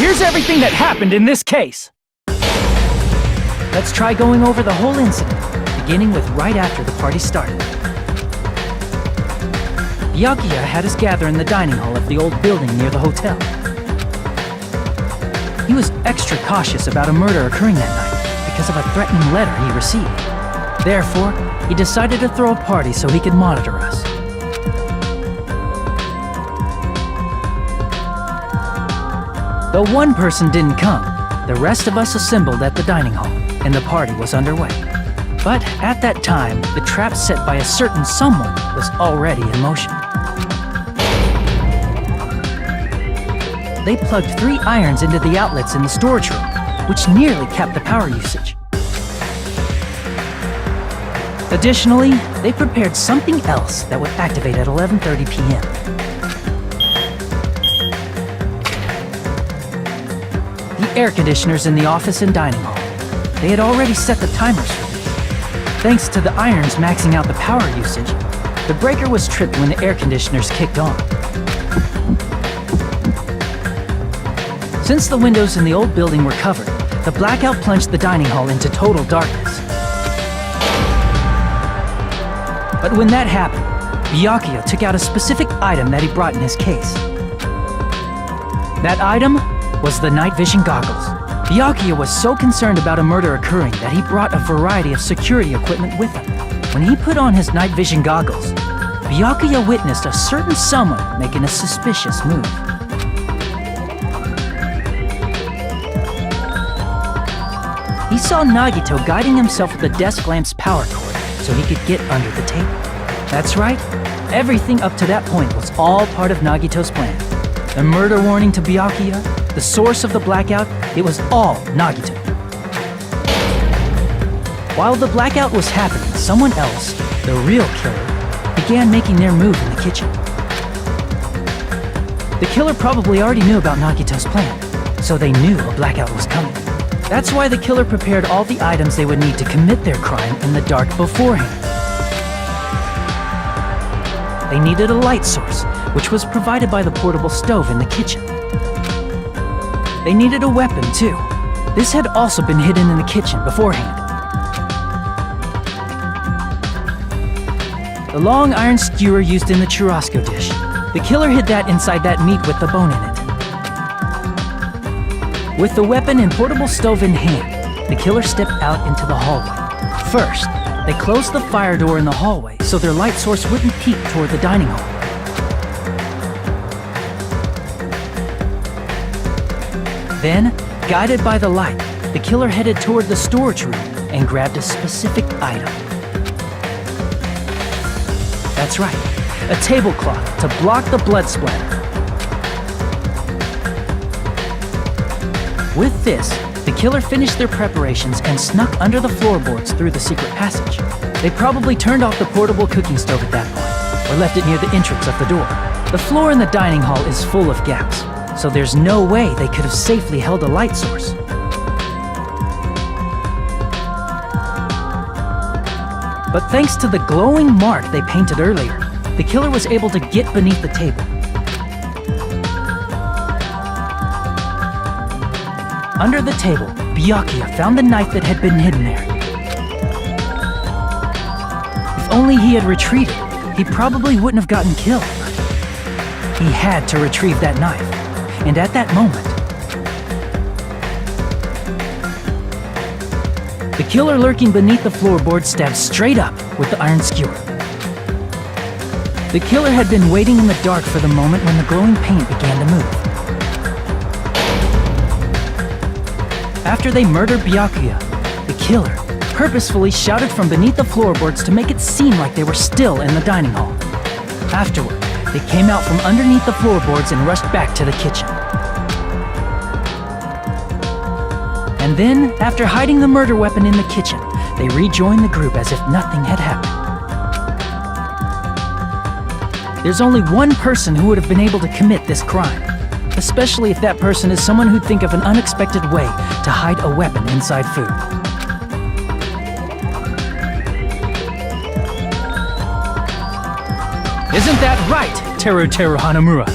Here's everything that happened in this case. Let's try going over the whole incident, beginning with right after the party started. Byakuya had us gather in the dining hall of the old building near the hotel. He was extra cautious about a murder occurring that night because of a threatening letter he received. Therefore, he decided to throw a party so he could monitor us. Though one person didn't come, the rest of us assembled at the dining hall, and the party was underway. But at that time, the trap set by a certain someone was already in motion. They plugged 3 irons into the outlets in the storage room, which nearly capped the power usage. Additionally, they prepared something else that would activate at 11:30 p.m. The air conditioners in the office and dining hall. They had already set the timers for these. Thanks to the irons maxing out the power usage, the breaker was tripped when the air conditioners kicked on. Since the windows in the old building were covered, the blackout plunged the dining hall into total darkness. But when that happened, Byakuya took out a specific item that he brought in his case. That item was the night vision goggles. Byakuya was so concerned about a murder occurring that he brought a variety of security equipment with him. When he put on his night vision goggles, Byakuya witnessed a certain someone making a suspicious move. He saw Nagito guiding himself with the desk lamp's power cord so he could get under the table. That's right, everything up to that point was all part of Nagito's plan. The murder warning to Byakuya, the source of the blackout, it was all Nagito. While the blackout was happening, someone else, the real killer, began making their move in the kitchen. The killer probably already knew about Nagito's plan, so they knew a blackout was coming. That's why the killer prepared all the items they would need to commit their crime in the dark beforehand. They needed a light source, which was provided by the portable stove in the kitchen. They needed a weapon, too. This had also been hidden in the kitchen beforehand. The long iron skewer used in the churrasco dish. The killer hid that inside that meat with the bone in it. With the weapon and portable stove in hand, the killer stepped out into the hallway. First, they closed the fire door in the hallway so their light source wouldn't peek toward the dining hall. Then, guided by the light, the killer headed toward the storage room and grabbed a specific item. That's right, a tablecloth to block the blood splatter. With this, the killer finished their preparations and snuck under the floorboards through the secret passage. They probably turned off the portable cooking stove at that point, or left it near the entrance of the door. The floor in the dining hall is full of gaps, so there's no way they could have safely held a light source. But thanks to the glowing mark they painted earlier, the killer was able to get beneath the table. Under the table, Byakuya found the knife that had been hidden there. If only he had retreated, he probably wouldn't have gotten killed. He had to retrieve that knife, and at that moment, the killer lurking beneath the floorboard stabbed straight up with the iron skewer. The killer had been waiting in the dark for the moment when the glowing paint began to move. After they murdered Byakuya, the killer purposefully shouted from beneath the floorboards to make it seem like they were still in the dining hall. Afterward, they came out from underneath the floorboards and rushed back to the kitchen. And then, after hiding the murder weapon in the kitchen, they rejoined the group as if nothing had happened. There's only one person who would have been able to commit this crime, especially if that person is someone who'd think of an unexpected way to hide a weapon inside food. Isn't that right, Teru Hanamura?